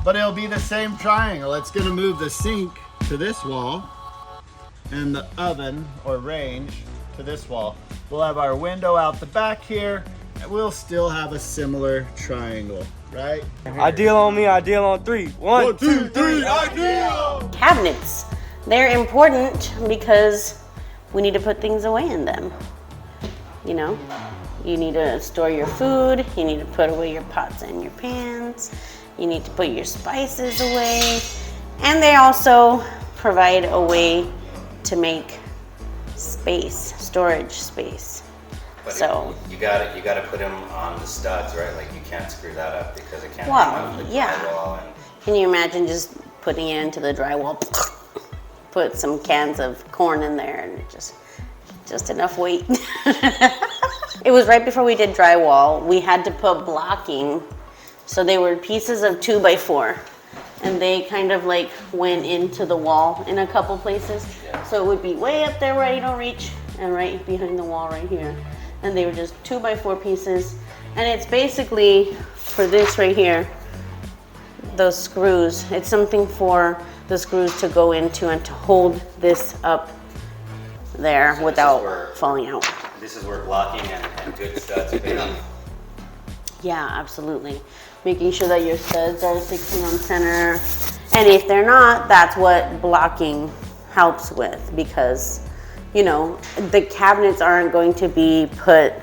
but it'll be the same triangle. It's gonna move the sink to this wall and the oven or range to this wall. We'll have our window out the back here, and we'll still have a similar triangle, right? Ideal on me, ideal on three. One, two, three, ideal! Cabinets. They're important because we need to put things away in them. You know, you need to store your food, you need to put away your pots and your pans, you need to put your spices away, and they also provide a way to make space, storage space. But So you gotta put them on the studs, right? Like you can't screw that up because it can't Well, come out of the yeah. drywall and can you imagine just putting it into the drywall? Put some cans of corn in there and just enough weight. It was right before we did drywall. We had to put blocking. So they were pieces of 2x4 and they kind of like went into the wall in a couple places. So it would be way up there where you don't reach and right behind the wall right here. And they were just 2x4 pieces. And it's basically for this right here, those screws. It's something for the screws to go into and to hold this up there So without falling out. this is where blocking and good studs fit. Yeah, absolutely. Making sure that your studs are 16 on center. And if they're not, that's what blocking helps with, because, you know, the cabinets aren't going to be put,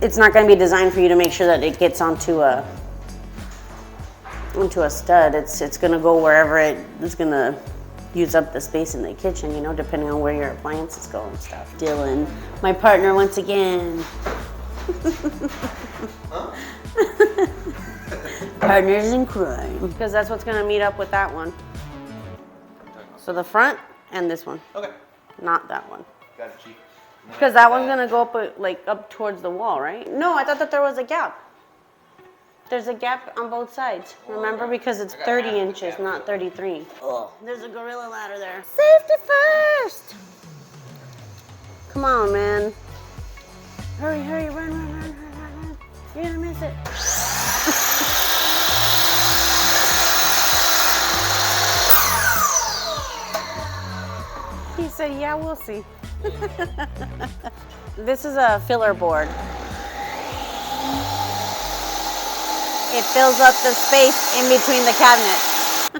it's not going to be designed for you to make sure that it gets onto a stud. It's going to go wherever it's going to use up the space in the kitchen, you know, depending on where your appliances go and stuff. Dylan, my partner once again. Partners in crime. Because that's what's gonna meet up with that one. So the front and this one. Okay. Not that one. Got it, Chief. Because that one's gonna go up like up towards the wall, right? No, I thought that there was a gap. There's a gap on both sides. Remember, because it's 30 inches, not 33. Oh, there's a gorilla ladder there. Safety first! Come on, man. Hurry, hurry, run, run, run, run, run, run. You're gonna miss it. He said, yeah, we'll see. This is a filler board. It fills up the space in between the cabinets.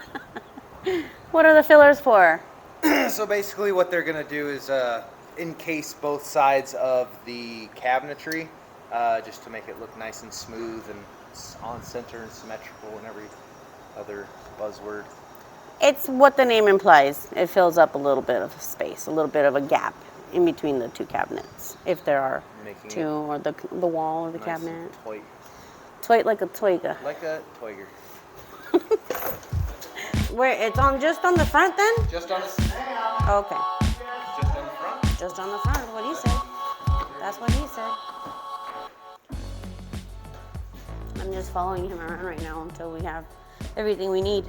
What are the fillers for? So basically what they're gonna do is encase both sides of the cabinetry, just to make it look nice and smooth and on center and symmetrical and every other buzzword. It's what the name implies. It fills up a little bit of space, a little bit of a gap in between the two cabinets, if there are Making two, or the wall or the nice cabinet. and toy, Toit like a toiga. like a toiger. Where it's on just on the front then? Just on the Okay. just on the front. Just on the front, what he said. That's what he said. I'm just following him around right now until we have everything we need.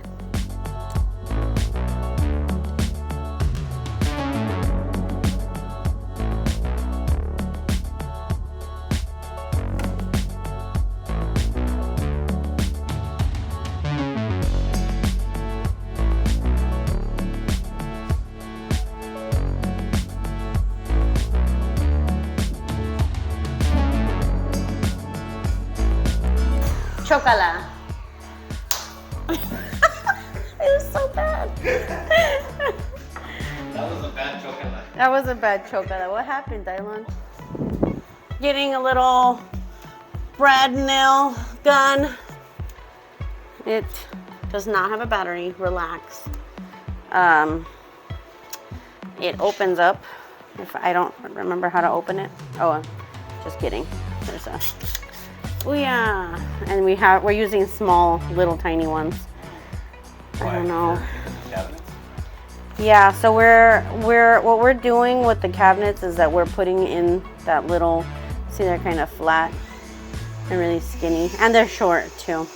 Chocala. It was so bad. That was a bad chocolate. That was a bad chocala. What happened, Dylan? Getting a little brad nail gun. It does not have a battery. Relax. It opens up. If I don't remember how to open it. Oh, just kidding. There's a. Oh yeah, and we're using small, little, tiny ones. I don't know. Cabinets? Yeah, so what we're doing with the cabinets is that we're putting in that little. See, they're kind of flat and really skinny, and they're short too.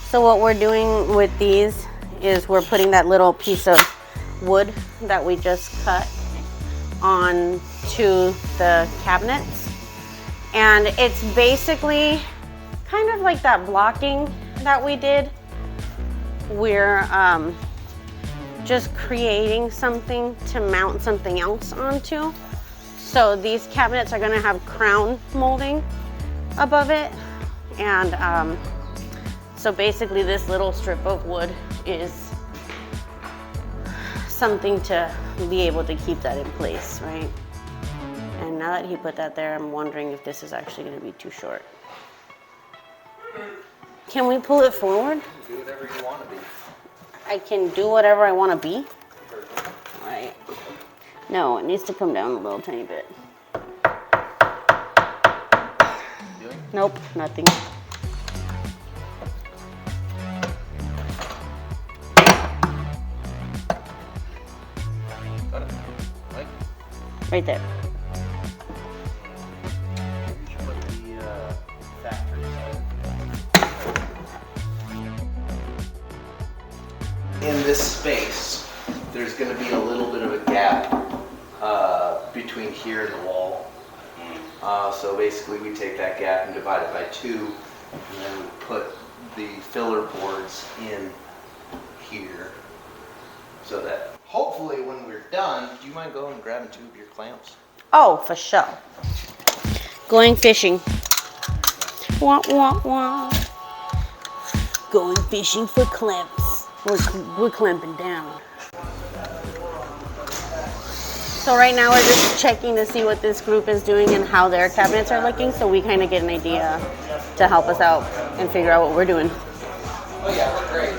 So what we're doing with these is we're putting that little piece of wood that we just cut onto the cabinets. And it's basically kind of like that blocking that we did, we're just creating something to mount something else onto. So these cabinets are gonna have crown molding above it. And so basically this little strip of wood is something to be able to keep that in place, right? And now that he put that there, I'm wondering if this is actually gonna be too short. Can we pull it forward? Do whatever you want to be. I can do whatever I wanna be? Right. No, it needs to come down a little tiny bit. Doing? Nope, nothing. Got it. Like, Right there. you should put the factory side. In this space, there's going to be a little bit of a gap between here and the wall. So basically we take that gap and divide it by 2, and then we put the filler boards in here. So that hopefully when we're done, do you mind going and grabbing 2 of your clamps? Oh, for sure. Going fishing. Wah, wah, wah. Going fishing for clamps. We're clamping down. So right now we're just checking to see what this group is doing and how their cabinets are looking, so we kind of get an idea to help us out and figure out what we're doing. Oh yeah, we're great.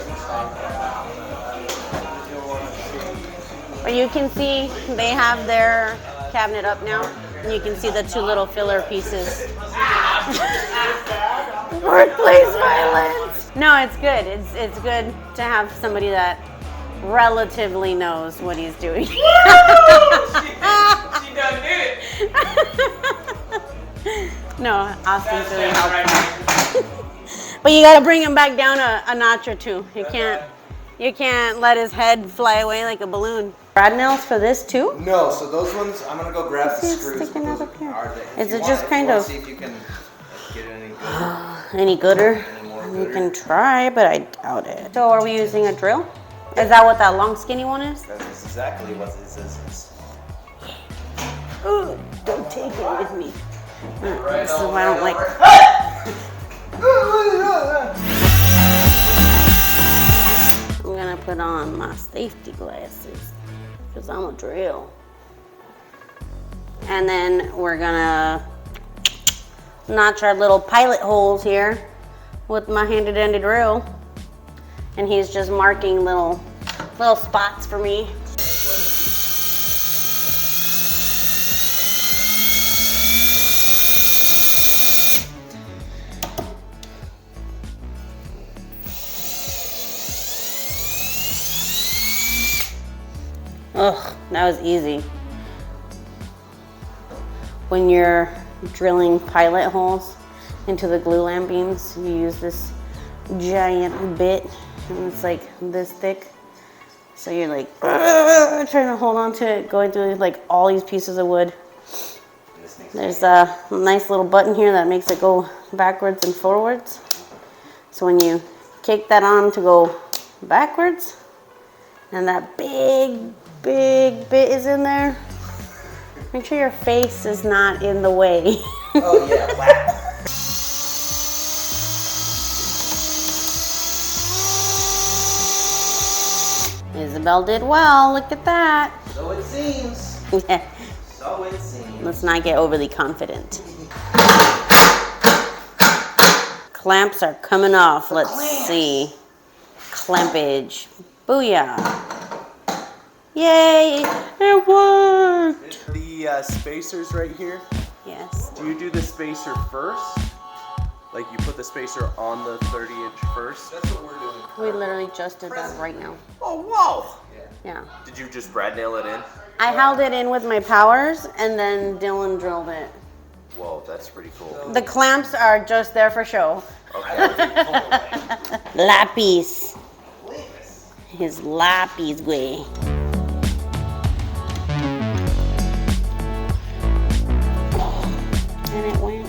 But you can see they have their cabinet up now, and you can see the 2 little filler pieces. Workplace violence. No, it's good. It's good to have somebody that relatively knows what he's doing. She done did it. No, Austin's really helpful. But you gotta bring him back down a notch or 2. You can't let his head fly away like a balloon. Brad nails for this too? No, so those ones, I'm gonna go grab the See, it's screws. sticking Those out up here. are the- if Is you it want- just if you kind wanna of- see if you can get it any good. Any gooder? Any more You gooder. can try, but I doubt it. So are we using a drill? Is that what that long skinny one is? That's exactly what this is. Ooh, don't take it with me. This is why I don't like. I'm gonna put on my safety glasses because I'm a drill. And then we're gonna notch our little pilot holes here with my handy dandy drill. And he's just marking little spots for me. Ugh, that was easy. When you're drilling pilot holes into the glue beams, you use this giant bit, and it's like this thick. So you're like trying to hold on to it, going through like all these pieces of wood. There's a nice little button here that makes it go backwards and forwards. So when you kick that on to go backwards, and that big bit is in there, make sure your face is not in the way. Oh yeah, wow. Isabel did well, look at that. So it seems. So it seems. Let's not get overly confident. Clamps are coming off. Let's see. Clampage. Booyah. Yay! It worked! The spacers right here, Yes. do you do the spacer first? Like you put the spacer on the 30-inch first? That's what we're doing. We literally just did that right now. Oh, whoa! Yeah. Did you just Brad nail it in? I held it in with my powers and then Dylan drilled it. Whoa, that's pretty cool. The clamps are just there for show. Lapis. His lapis way. And it went.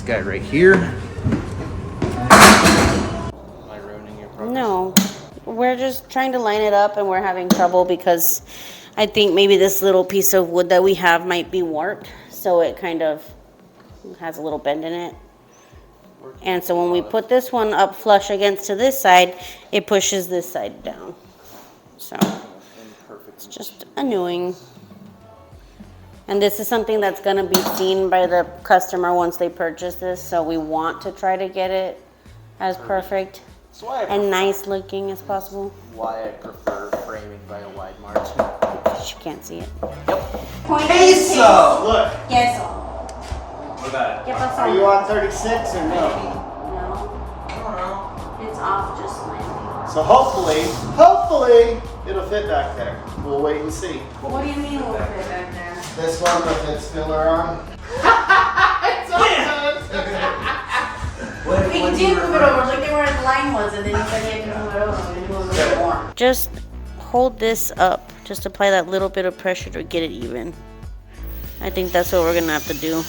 guy right here. Am I ruining your progress? No, we're just trying to line it up and we're having trouble because I think maybe this little piece of wood that we have might be warped. So it kind of has a little bend in it. And so when we put this one up flush against to this side, it pushes this side down. So it's just annoying. And this is something that's going to be seen by the customer once they purchase this. So we want to try to get it as perfect and nice looking as possible. Why I prefer framing by a wide margin. You can't see it. Queso! Look, Queso. What about it? are you on 36 or no? No. It's off just slightly. So hopefully, it'll fit back there. We'll wait and see. What do you mean we'll fit back there? This one with its filler on. We did move it over. Look at where the line was, and then you said you had to move it over. We moved it more. Just hold this up. Just apply that little bit of pressure to get it even. I think that's what we're gonna have to do.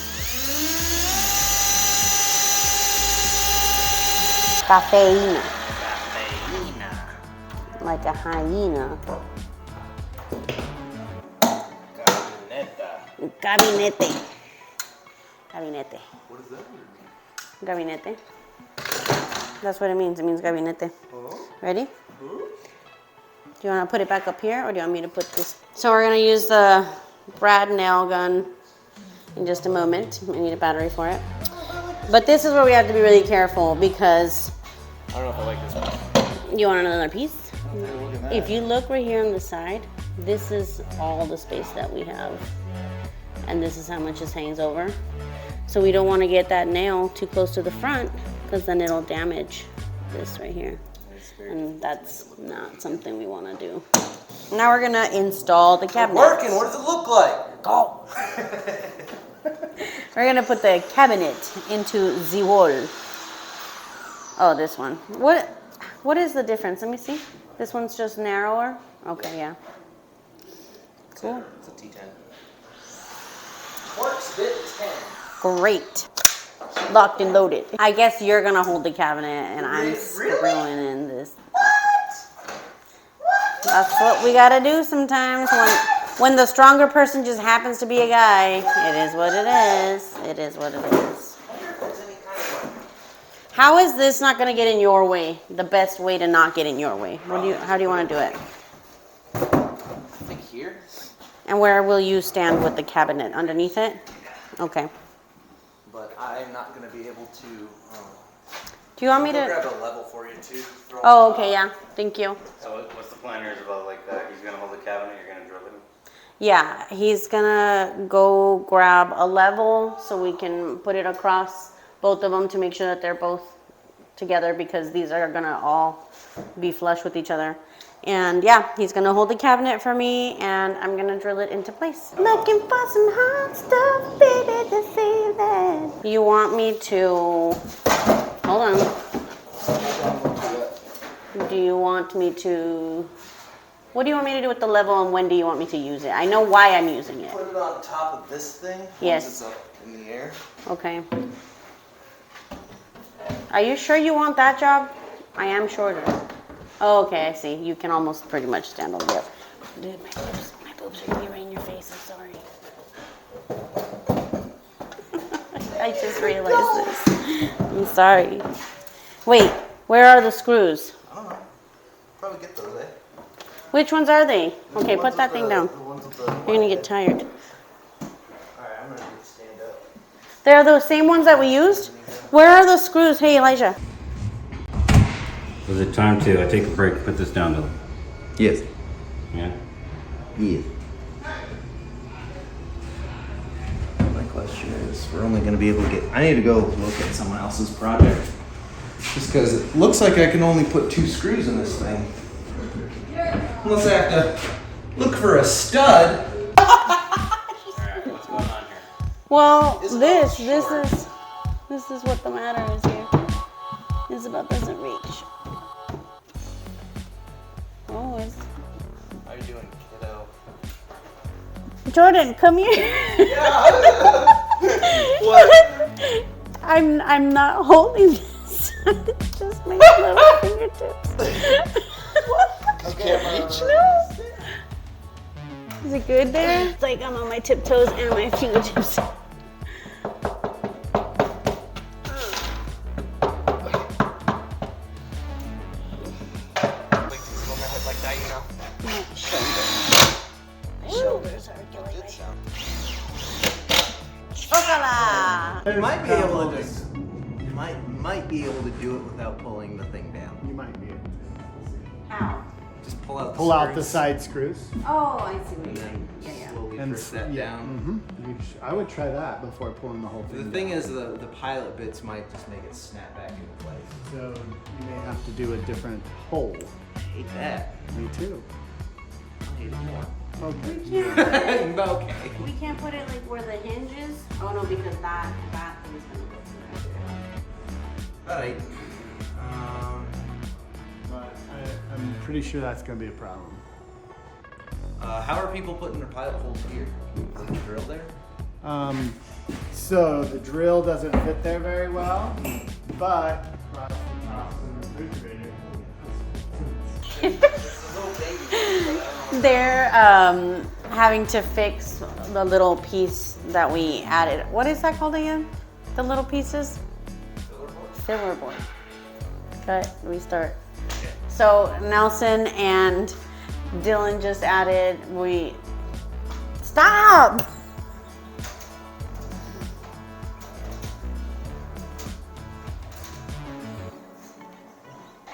Cafeína. Like a hyena. Gabinete. Gabinete. What does that mean? Gabinete. That's what it means. It means gabinete. Ready? Do you want to put it back up here or do you want me to put this? So we're going to use the brad nail gun in just a moment. We need a battery for it. But this is where we have to be really careful because... I don't know if I like this one. You want another piece? If you look right here on the side, this is all the space that we have. And this is how much this hangs over. So we don't want to get that nail too close to the front because then it'll damage this right here. And that's not something we want to do. Now we're gonna install the cabinet. Working, what does it look like? Go! We're gonna put the cabinet into the wall. Oh, this one. What is the difference? Let me see. This one's just narrower? Okay, yeah. Cool. It's a T10. Quartz bit 10. Great. Locked and loaded. I guess you're gonna hold the cabinet and I'm Really? screwing in this. That's what we gotta do sometimes when the stronger person just happens to be a guy. It is what it is. It is what it is. How is this not gonna get in your way? The best way to not get in your way. How do you wanna do it? I think here. And where will you stand with the cabinet? Underneath it? Okay. But I'm not going to be able to. Do you want me I'll to? grab a level for you too. Throw Oh, it okay, yeah. Thank you. So what's the plan here is about like that? He's gonna hold the cabinet, you're gonna drill it? Yeah, he's gonna go grab a level so we can put it across both of them to make sure that they're both together because these are gonna all be flush with each other. And yeah, he's gonna hold the cabinet for me and I'm gonna drill it into place. Looking for some hot stuff, baby, this evening. You want me to, hold on. Do you want me to, what do you want me to do with the level and when do you want me to use it? I know why I'm using it. Put it on top of this thing. Yes. Once it's up in the air. Okay. Are you sure you want that job? I am shorter. Oh, okay, I see. You can almost pretty much stand on the up. Dude, my boobs are gonna be right in your face. I'm sorry. I just realized this. I'm sorry. Wait, where are the screws? I don't know. Probably get those, eh? Which ones are they? Okay, put that thing down. The ones with the You're gonna get tired. Alright, I'm gonna need to stand up. They're the same ones that we used? Where are the screws? Hey, Elijah. Was it time to take a break, put this down to? Yes. Yeah. Yes. My question is, we're only gonna be able to get. I need to go look at someone else's project. Just because it looks like I can only put 2 screws in this thing. Unless I have to look for a stud. Alright, what's going on here? Well, It's this short. is what the matter is here. Isabel doesn't reach. Oh, it's How you doing, kiddo? Jordan, come here. What? I'm not holding this. Just my little fingertips. Okay, reach. No. Is it good there? It's like I'm on my tiptoes and my fingertips. Like that, you know. My shoulders. My shoulders are killing me. Chocolate. You might be able to just. You might be able to do it without pulling the thing down. You might be. How? Just pull out. Pull out the screws side screws. Oh, I see what and you're then saying. Yeah, slowly And push that yeah, down. I would try that before pulling the whole thing. The thing down. is, the pilot bits might just make it snap back into place. So you may have to do a different hole. I hate that. Me too. I hate it more. Okay. Okay. We can't put it like where the hinge is. Oh no, because that thing's gonna go through there. Alright. But I'm pretty sure that's gonna be a problem. How are people putting their pilot holes here? Is the drill there? So the drill doesn't fit there very well, but across the top of the refrigerator. They're having to fix the little piece that we added. What is that called again? The little pieces? Filler board. Cut, restart. So Nelson and Dylan just added, stop!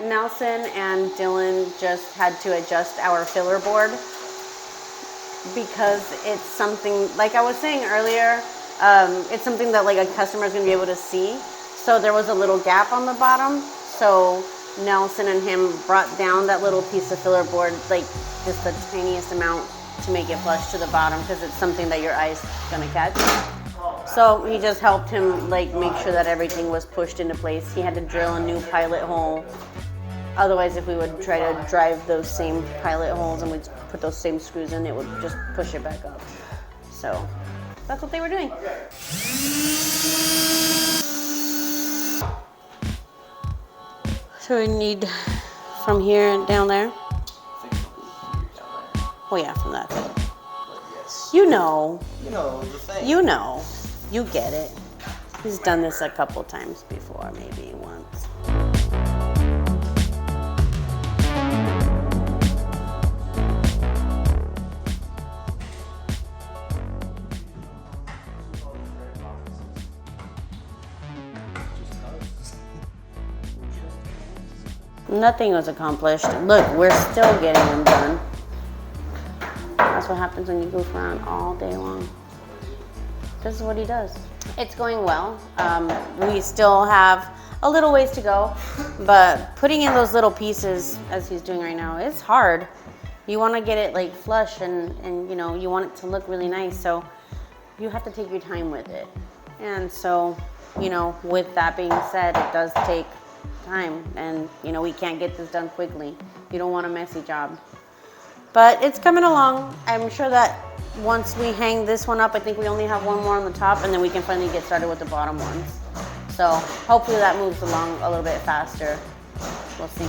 Nelson and Dylan just had to adjust our filler board because it's something, like I was saying earlier, it's something that like a customer is going to be able to see. So there was a little gap on the bottom. So Nelson and him brought down that little piece of filler board, like just the tiniest amount to make it flush to the bottom because it's something that your eye's going to catch. So he just helped him like make sure that everything was pushed into place. He had to drill a new pilot hole. Otherwise, if we would try to drive those same pilot holes and we'd put those same screws in, it would just push it back up. So that's what they were doing. So we need from here down there. Oh yeah, from that side. Yes. You know, You know the thing. you know, you get it. He's done this a couple times before, maybe once. Nothing was accomplished. Look, we're still getting them done. That's what happens when you goof around all day long. This is what he does. It's going well. We still have a little ways to go, but putting in those little pieces, as he's doing right now, is hard. You want to get it like flush and you know, you want it to look really nice, so you have to take your time with it. And so, you know, with that being said, it does take time, and you know, we can't get this done quickly. You don't want a messy job, but it's coming along. I'm sure that once we hang this one up, I think we only have one more on the top, and then we can finally get started with the bottom ones. So hopefully that moves along a little bit faster. We'll see.